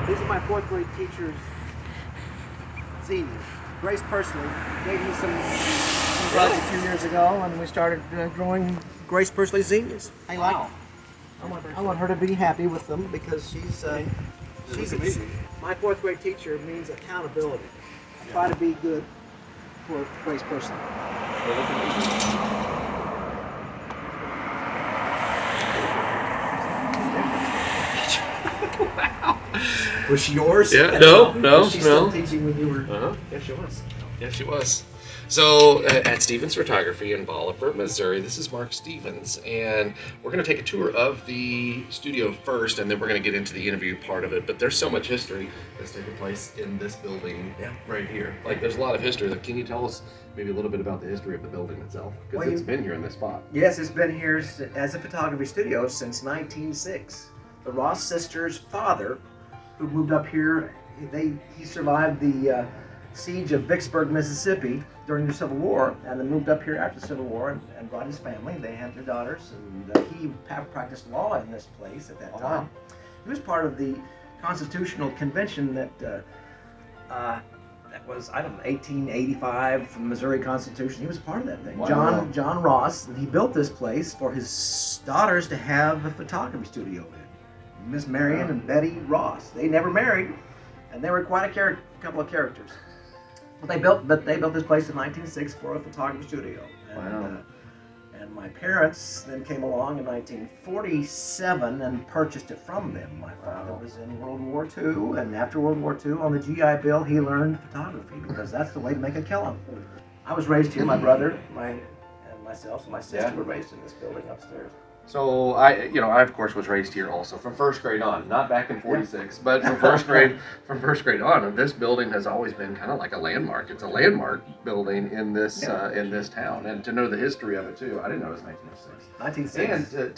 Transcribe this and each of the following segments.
These are my fourth grade teachers, seniors. Grace personally gave me some buds a few years ago, and we started growing Grace Pursley zinnias. I like them. I want her to be happy with them because she's my fourth grade teacher means accountability. I try to be good for Grace Pursley. Wow. Was she yours? Yeah. No. Was she still teaching when you were? Yes, she was. Yes, she was. So at Stevens Photography in Bolivar, Missouri, this is Mark Stevens, and we're going to take a tour of the studio first, and then we're going to get into the interview part of it. But there's so much history that's taken place in this building right here. Like, there's a lot of history. Like, can you tell us maybe a little bit about the history of the building itself? Because it's been here in this spot. Yes, it's been here as a photography studio since 1906. The Ross sisters' father, who moved up here, he survived the siege of Vicksburg, Mississippi during the Civil War, and then moved up here after the Civil War and brought his family. They had their daughters, and he practiced law in this place at that time. Wow. He was part of the Constitutional Convention that was, I don't know, 1885 from the Missouri Constitution. He was part of that thing. Wow. John Ross, and he built this place for his daughters to have a photography studio in. Miss Marion and Betty Ross. They never married, and they were quite a couple of characters. But they built this place in 1906 for a photography studio. And, and my parents then came along in 1947 and purchased it from them. My father was in World War II, and after World War II, on the GI Bill, he learned photography because that's the way to make a killing. I was raised here. My brother, and myself, and my sister were raised in this building upstairs. So I of course was raised here also from first grade on, not back in '46, but from first grade on. And this building has always been kind of like a landmark. It's a landmark building in this town, and to know the history of it too. I didn't know it was 1906. And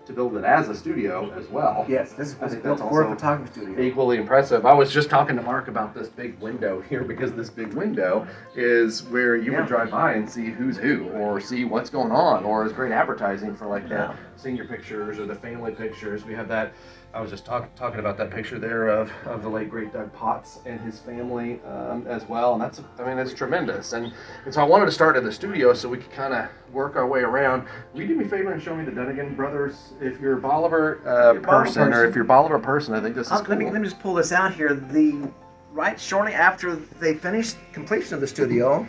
to build it as a studio as well. Yes, this was built for a photography studio. Equally impressive. I was just talking to Mark about this big window here, because this big window is where you would drive by and see who's who, or see what's going on, or is great advertising for like the senior pictures or the family pictures. We have that. I was just talking about that picture there of the late great Doug Potts and his family as well, and it's tremendous. And so I wanted to start in the studio so we could kind of work our way around. Will you do me a favor and show me the Dunnigan brothers? If you're a Bolivar person, or if you're a Bolivar person, I think this is cool. Let me just pull this out here. Right shortly after they finished completion of the studio,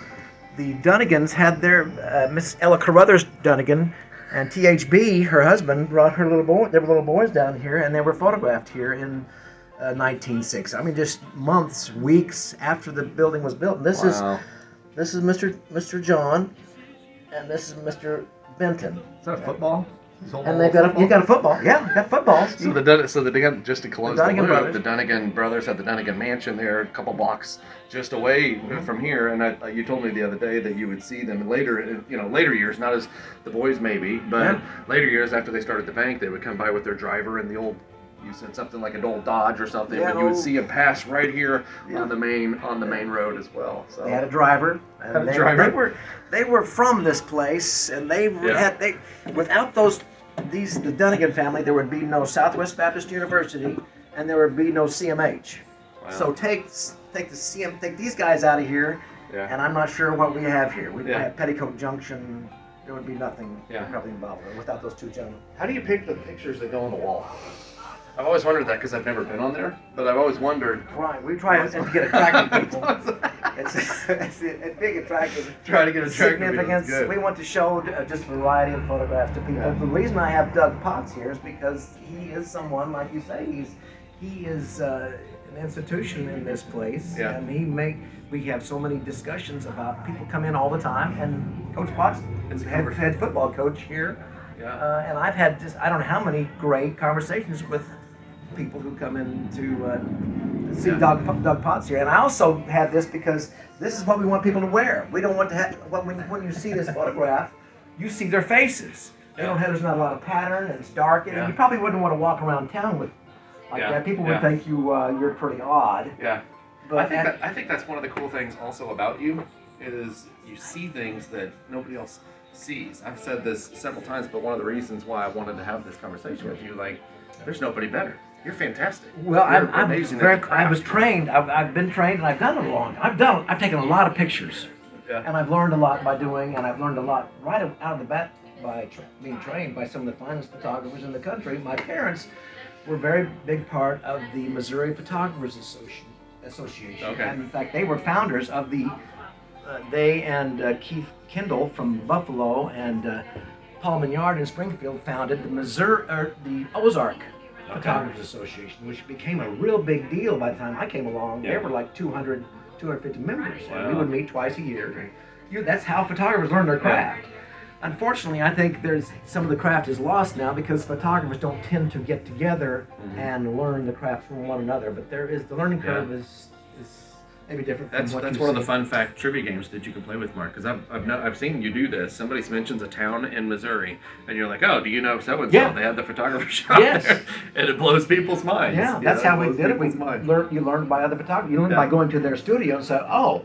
the Dunnigans had their Miss Ella Carruthers Dunnigan. And THB, her husband, brought their little boys down here, and they were photographed here in 1906. I mean, just months, weeks after the building was built. And this is Mr. John, and this is Mr. Benton. Is that a football? And you got a football. Yeah, got footballs. Just to close the loop, the Dunnigan brothers had the Dunnigan mansion there, a couple blocks just away from here. And you told me the other day that you would see them later, later years, not as the boys maybe, but later years after they started the bank, they would come by with their driver and the old. You said something like an old Dodge or something, but you would see them pass right here on the main road as road. So they had a driver, and they were from this place, and without the Dunnigan family, there would be no Southwest Baptist University, and there would be no CMH. Wow. So take these guys out of here, and I'm not sure what we have here. We have Petticoat Junction. There would be nothing involved without those two gentlemen. How do you pick the pictures that go on the wall? I've always wondered that, because I've never been on there, but I've always wondered. Right, we try to get attractive people. it's big attractive. Try to get attractive significance. Good. We want to show just variety of photographs to people. Yeah. The reason I have Doug Potts here is because he is someone, like you say, he is an institution in this place, and we have so many discussions about people come in all the time, and Coach Potts is head football coach here. Yeah. And I've had I don't know how many great conversations with people who come in to see Doug Potts here. And I also have this because this is what we want people to wear. We don't want to have, when you see this photograph, you see their faces. There's not a lot of pattern, and it's dark, and you probably wouldn't want to walk around town with that. People would think you're pretty odd. Yeah. But I think that's one of the cool things also about you, is you see things that nobody else sees. I've said this several times, but one of the reasons why I wanted to have this conversation with you, there's nobody better. You're fantastic. Well, You're I'm amazing very. at the craft. I was trained. I've been trained, and I've done it long. I've taken a lot of pictures, and I've learned a lot by doing, and I've learned a lot right out of the bat by being trained by some of the finest photographers in the country. My parents were a very big part of the Missouri Photographers Association, and in fact, they were founders of the. They and Keith Kendall from Buffalo and Paul Mignard in Springfield founded the Ozark Photographers Association, which became a real big deal by the time I came along. There were like 250 members, and we would meet twice a year. That's how photographers learn their craft. Unfortunately, I think some of the craft is lost now because photographers don't tend to get together and learn the craft from one another. But the learning curve is maybe different. That's one of the fun fact trivia games that you can play with, Mark. Because I've seen you do this. Somebody mentions a town in Missouri, and you're like, oh, do you know so and so? They have the photographer shop there, and it blows people's minds. Yeah, that's how we did it. You learned by other photographers. You learned by going to their studio and say, oh,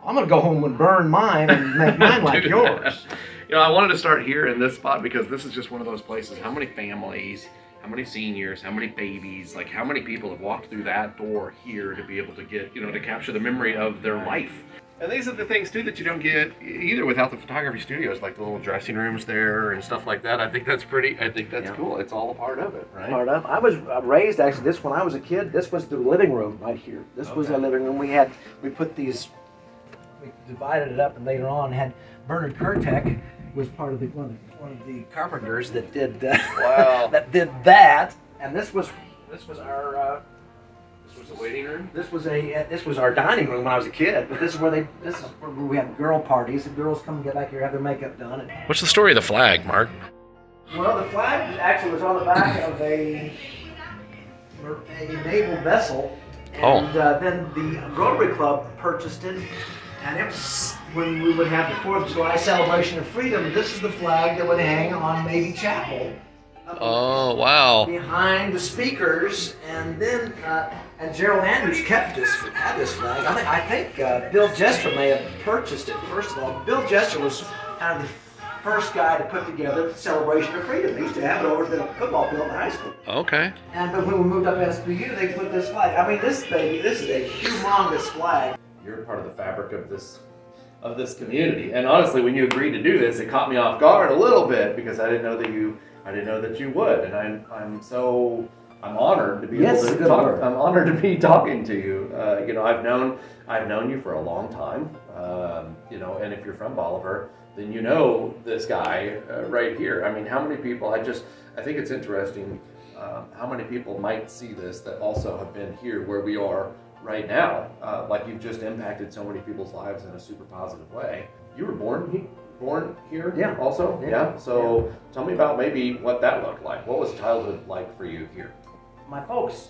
I'm going to go home and burn mine and make mine like yours. I wanted to start here in this spot because this is just one of those places. How many families, how many seniors, how many babies, like how many people have walked through that door here to be able to get, to capture the memory of their life. And these are the things too that you don't get either without the photography studios, like the little dressing rooms there and stuff like that. I think that's cool. It's all a part of it, right? Part of. I was raised actually. When I was a kid, this was the living room right here. This was a living room. We divided it up, and later on had Bernard Kurtek was part of one of the carpenters that did that. And this was our. This was the waiting room. This was our dining room when I was a kid. But this is where we had girl parties. The girls come and get back here, have their makeup done. What's the story of the flag, Mark? Well, the flag actually was on the back of a naval vessel, and then the Rotary Club purchased it. And it was when we would have the 4th of July celebration of freedom. This is the flag that would hang on Navy Chapel. Oh, wow. Behind the speakers, and then and Gerald Andrews had this flag. I think Bill Jester may have purchased it first of all. Bill Jester was kind of the first guy to put together the celebration of freedom. They used to have it over at the football field in high school. Okay. But when we moved up SBU, they put this flag. I mean, this is a humongous flag. You're part of the fabric of this community, and honestly, when you agreed to do this, it caught me off guard a little bit because I didn't know that you would, and I'm honored to be able to talk. I'm honored to be talking to you. I've known you for a long time. And if you're from Bolivar, then you know this guy right here. I mean, how many people? I think it's interesting how many people might see this that also have been here where we are right now. Like you've just impacted so many people's lives in a super positive way. You were born here? Yeah. Also? Yeah. So tell me about maybe what that looked like. What was childhood like for you here? My folks,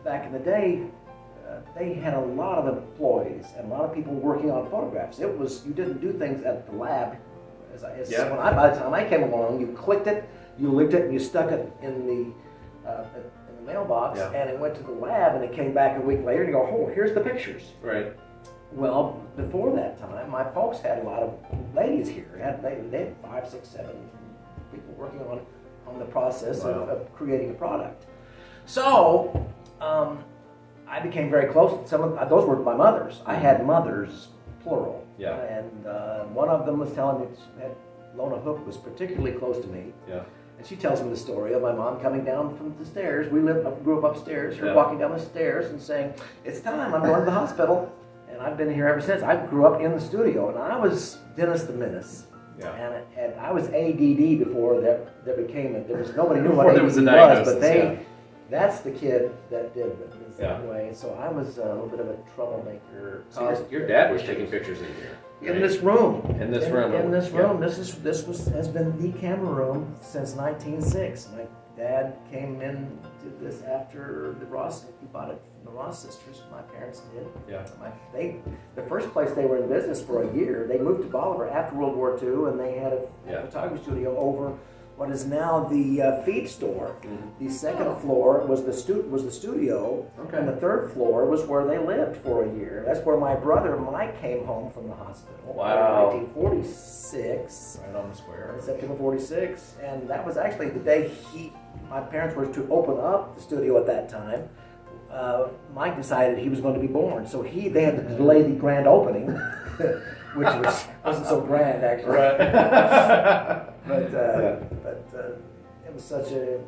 back in the day, they had a lot of employees and a lot of people working on photographs. You didn't do things at the lab. By the time I came along, you clicked it, you licked it, and you stuck it in the mailbox, and it went to the lab, and it came back a week later, and you go, oh, here's the pictures. Right. Well, before that time, my folks had a lot of ladies here. They had 5, 6, 7 people working on the process of creating a product. So I became very close. Some of those were my mothers. I had mothers, plural. Yeah. And one of them was telling me that Lona Hook was particularly close to me. Yeah. And she tells me the story of my mom coming down from the stairs. We grew up upstairs. Her walking down the stairs and saying, "It's time. I'm going to the hospital." And I've been here ever since. I grew up in the studio, and I was Dennis the Menace. Yeah. And I was ADD before there became it. There was nobody knew what Before ADD there was was, but that's the kid that did it this way. So I was a little bit of a troublemaker. So your dad was taking pictures in here. Right? In this room. In this room. Has been the camera room since 1906. My dad came into this after the Ross. He bought it from the Ross sisters. My parents did. Yeah. The first place they were in business for a year. They moved to Bolivar after World War II, and they had a photography studio over what is now the feed store. The second floor was the studio, and the third floor was where they lived for a year. That's where my brother Mike came home from the hospital in 1946. Right on the square. September 46, and that was actually the day my parents were to open up the studio at that time. Mike decided he was going to be born, so they had to delay the grand opening, which wasn't so grand actually. Right. but it was such a,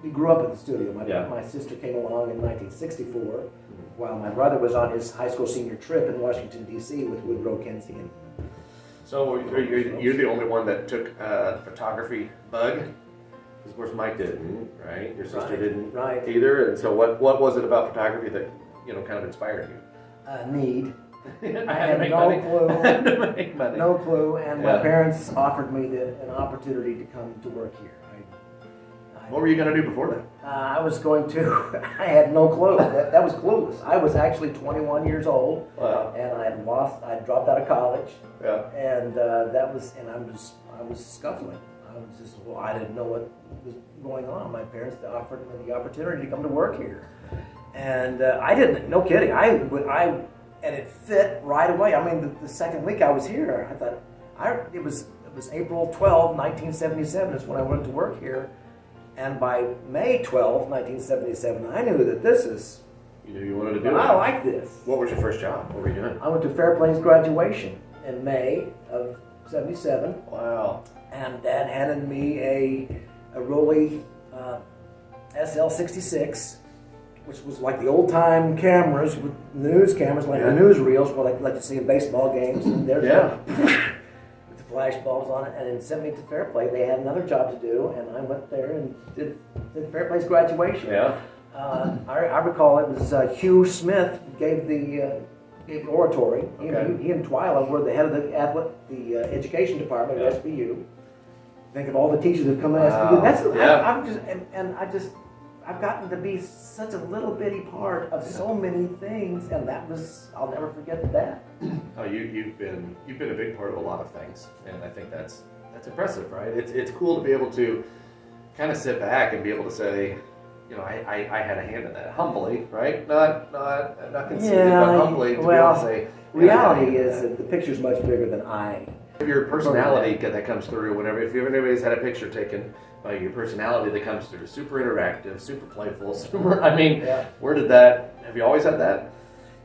we grew up in the studio. My sister came along in 1964, while my brother was on his high school senior trip in Washington D.C. with Woodrow Kinsey. So you're the only one that took a photography bug? Of course, Mike didn't, right? Your sister didn't either. And so, what was it about photography that kind of inspired you? Need. I had no clue. No clue. And my parents offered me an opportunity to come to work here. What were you going to do before that? I was going to. I had no clue. That was clueless. I was actually 21 years old, and I dropped out of college. Yeah. And I was scuffling. I didn't know what was going on. My parents offered me the opportunity to come to work here, and I didn't. No kidding. And it fit right away. I mean, the second week I was here, I thought it was April 12, 1977 is when I went to work here, and by May 12, 1977, I knew that this is. You knew you wanted to do it. I like this. What was your first job? What were you doing? I went to Fairplains graduation in May of '77. Wow. And Dad handed me a Rolly SL66, which was like the old time cameras, with news cameras, like the newsreels, like you see in baseball games. And there's with the flash bulbs on it, and then sent me to Fairplay. They had another job to do, and I went there and did Fairplay's graduation. Yeah. I recall it was Hugh Smith gave the oratory. Okay. He and Twyla were the head of the education department at SBU. Think of all the teachers that come to SBU. I've gotten to be such a little bitty part of so many things, and I'll never forget that. Oh, you've been a big part of a lot of things, and I think that's impressive, right? It's cool to be able to kind of sit back and be able to say, I had a hand in that humbly, right? Not conceited, but humbly to be able to say. Reality is that the picture's much bigger than I. Your personality that comes through if anybody's had a picture taken by your personality that comes through, super interactive, super playful, where did that, have you always had that?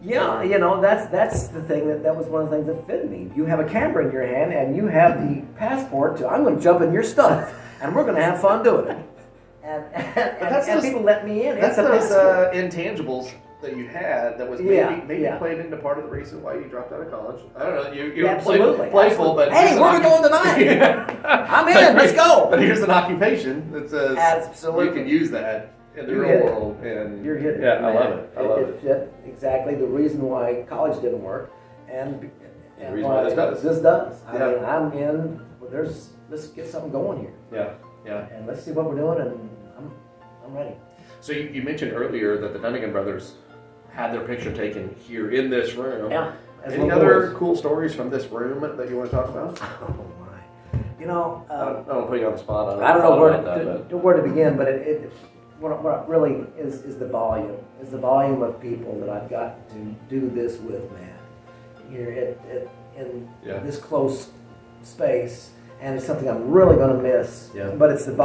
Yeah, that's the thing that was one of the things that fit me. You have a camera in your hand and you have the passport to, I'm going to jump in your stuff and we're going to have fun doing it. And people let me in. That's those intangibles that you had that was maybe played into part of the reason why you dropped out of college. I don't know. You were playful, but hey, where are we going tonight? I'm in. Let's go. But here's an occupation that says absolutely you can use that in the real world. And you're hitting it. I love it. I love it. Fit exactly the reason why college didn't work, and the reason why this does. This does. I mean, I'm in. Let's get something going here. Yeah. And let's see what we're doing, and I'm ready. So you mentioned earlier that the Dunnigan brothers had their picture taken here in this room. Yeah. Any other cool stories from this room that you want to talk about? Oh my! I don't put you on the spot. I don't know where to begin, but what really is the volume. Is the volume of people that I've got to do this with, man. Here in this close space, and it's something I'm really going to miss. Yeah. But it's the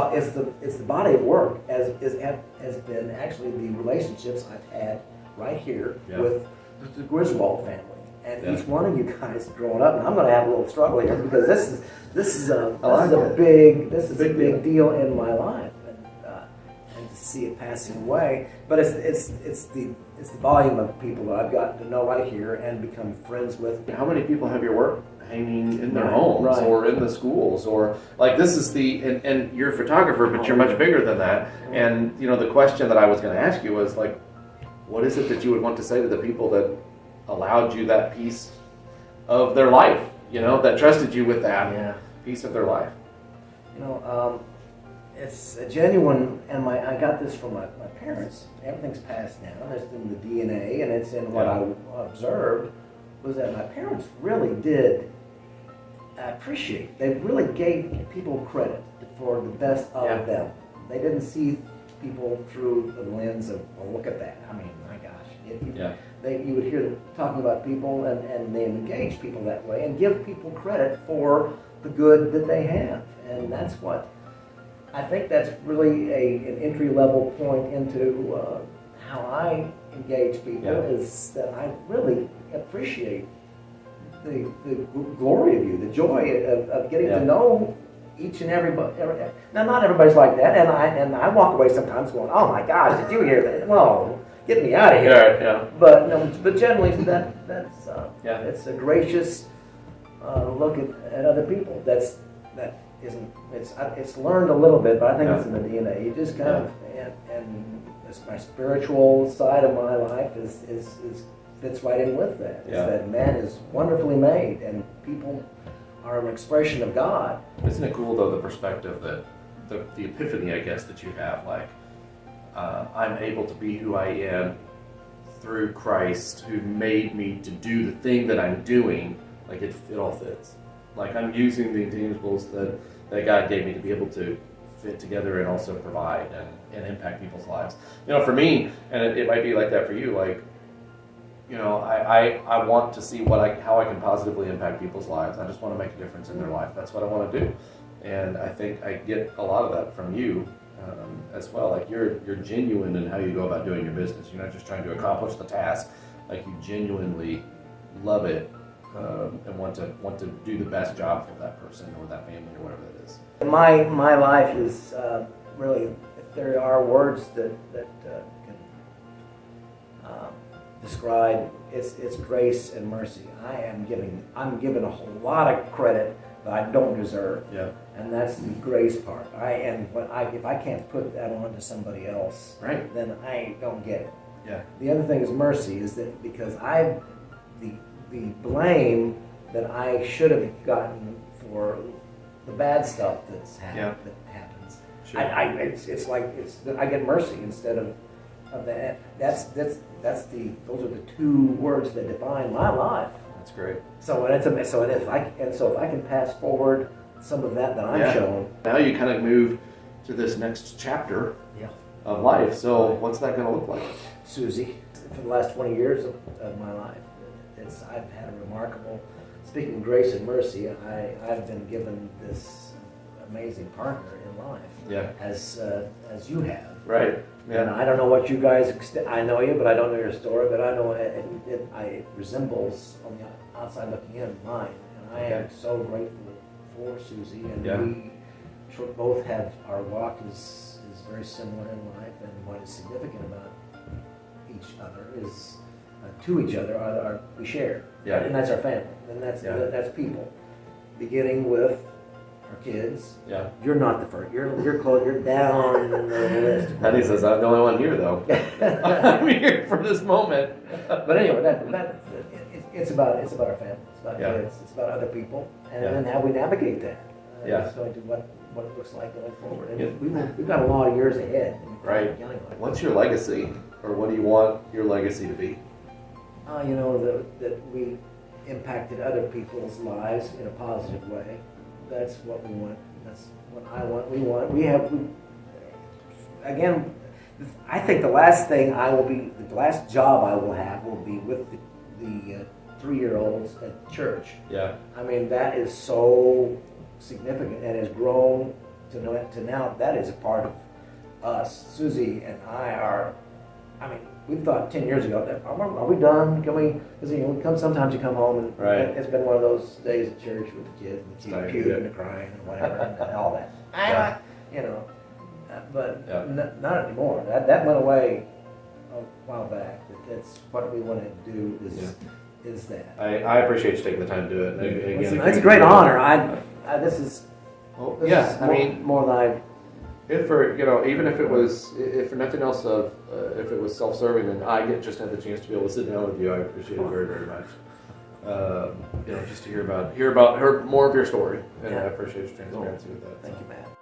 body of work has been actually the relationships I've had right here with the Griswold family, and each one of you guys growing up. And I'm going to have a little struggle here because this is a big deal in my life, and to see it passing away. But it's the volume of people that I've gotten to know right here and become friends with. How many people have your work hanging in their homes or in the schools, or like this is and you're a photographer, but you're much bigger than that. And the question that I was going to ask you was like, what is it that you would want to say to the people that allowed you that piece of their life, that trusted you with that piece of their life? It's a genuine, and I got this from my parents. Everything's passed down. It's in the DNA, and it's in what I observed, was that my parents really did appreciate. They really gave people credit for the best of them. They didn't see people through the lens of, well, look at that. I mean, my gosh. You would hear them talking about people, and they engage people that way and give people credit for the good that they have. And that's what, I think that's really an entry-level point into how I engage people, is that I really appreciate the glory of you, the joy of getting to know each and everybody. Now, not everybody's like that, and I walk away sometimes going, "Oh my gosh, did you hear that? Well, get me out of here." But no, but generally, that's it's a gracious look at other people. It's learned a little bit, but I think it's in the DNA. You just kind of and my spiritual side of my life is fits right in with that. It's that man is wonderfully made, and people are an expression of God. Isn't it cool though, the perspective that the epiphany, I guess, that you have, like I'm able to be who I am through Christ, who made me to do the thing that I'm doing. Like it all fits. Like I'm using the intangibles that God gave me to be able to fit together and also provide and impact people's lives. You know, for me, and it might be like that for you, like, you know, I want to see how I can positively impact people's lives. I just want to make a difference in their life. That's what I want to do. And I think I get a lot of that from you as well. Like you're genuine in how you go about doing your business. You're not just trying to accomplish the task. Like you genuinely love it and want to do the best job for that person or that family or whatever it is. My life is really, if there are words that can describe, it's grace and mercy. I'm given a whole lot of credit that I don't deserve. Yeah. And that's the grace part. If I can't put that on to somebody else, then I don't get it. Yeah. The other thing is mercy, is that because the blame that I should have gotten for the bad stuff that happens. Sure. I get mercy instead of that. Those are the two words that define my life. That's great. So if I can pass forward some of that I'm shown. Now you kind of move to this next chapter of life. So what's that going to look like? Susie, for the last 20 years of my life, I've had a remarkable. Speaking of grace and mercy, I've been given this amazing partner in life, as you have. Right. Yeah. And I don't know what you guys. I know you, but I don't know your story. But I know it resembles on the outside looking in mine, and I am so grateful for Susie. And we both have our walk is very similar in life, and what is significant about each other is. To each other, we share, and that's our family, and that's people. Beginning with our kids. Yeah, you're not the first. You're close. You're down the list. Honey says I'm the only one here, though. I'm here for this moment. But anyway, it's about our family. It's about kids. It's about other people, and then how we navigate that. It's going to what it looks like going forward. And we've got a lot of years ahead. Right. What's your legacy, or what do you want your legacy to be? That we impacted other people's lives in a positive way. That's what we want. That's what I want. Again, I think the last job I will have will be with the 3-year-olds at church. Yeah. I mean, that is so significant and has grown to now. That is a part of us. Susie and I are, we thought 10 years ago, are we done? Can we? Because sometimes you come home and it's been one of those days at church with the kids and the cute and the crying and whatever and all that. But not anymore. That went away a while back. That's what we want to do is that. I appreciate you taking the time to do it. It's a great honor. This is more than I. Even if it was, if for nothing else, if it was self-serving, and I just had the chance to be able to sit down with you, I appreciate it very, very much. Just to hear more of your story, and I appreciate your transparency with that. Thank you, Matt.